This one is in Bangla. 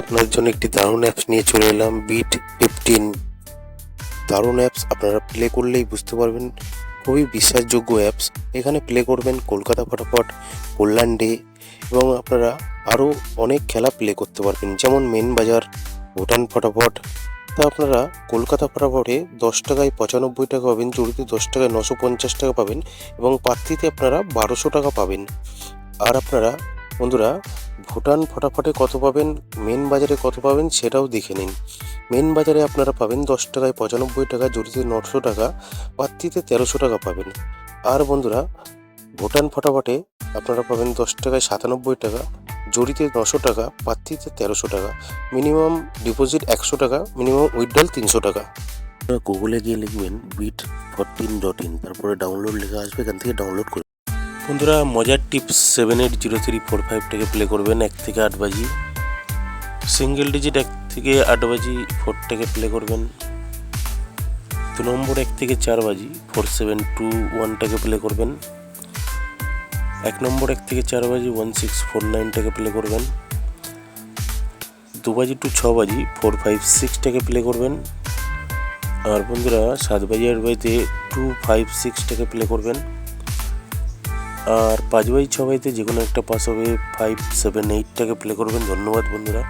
আপনাদের জন্য একটি দারুণ অ্যাপস নিয়ে চলে এলাম, বিট 15। দারুণ অ্যাপস, আপনারা প্লে করলেই বুঝতে পারবেন, খুবই বিশ্বাসযোগ্য অ্যাপস। এখানে প্লে করবেন কলকাতা ফটাফট, কল্যাণ ডে এবং আপনারা আরও অনেক খেলা প্লে করতে পারবেন, যেমন মেন বাজার, ভুটান ফটাফট। তা আপনারা কলকাতা ফটাফটে 10 টাকায় 95 টাকা পাবেন, জড়িতে 10 টাকায় 950 টাকা পাবেন এবং প্রার্থীতে আপনারা 1200 টাকা পাবেন। আর আপনারা বন্ধুরা ভুটান ফটাফটে কত পাবেন, মেন বাজারে কত পাবেন সেটাও দেখে নিন। মেন বাজারে আপনারা পাবেন 10 টাকায় 95 টাকা, জড়িতে 900 টাকা, প্রার্থীতে 1300 টাকা পাবেন। আর বন্ধুরা ভুটান ফটাফটে আপনারা পাবেন 10 টাকায় 97 টাকা, জড়িতে 900 টাকা, প্রার্থীতে 1300 টাকা। মিনিমাম ডিপোজিট 100 টাকা, মিনিমাম উইথড্রল 300 টাকা। আপনারা গুগলে গিয়ে লিখবেন bit14.in, তারপরে ডাউনলোড লেখা আসবে, এখান থেকে ডাউনলোড করে। বন্ধুরা মজার টিপস 780345 থেকে প্লে করবেন 1 থেকে 8 বাজি। সিঙ্গেল ডিজিট 1 থেকে 8 বাজি 4 থেকে প্লে করবেন। 2 নম্বর 1 থেকে 4 বাজি 4721 টাকে প্লে করবেন। 1 নম্বর 1 থেকে 4 বাজি 1649 টাকে প্লে করবেন। 2 বাজি টু 6 বাজি 456 টাকে প্লে করবেন। আর বন্ধুরা 7 বাজি 8 বাজিতে 256 টাকে প্লে করবেন। আর 5 বাই 6 বাইতে যে কোনো একটা পাস হবে 578 টাকে প্লে করবেন। ধন্যবাদ বন্ধুরা।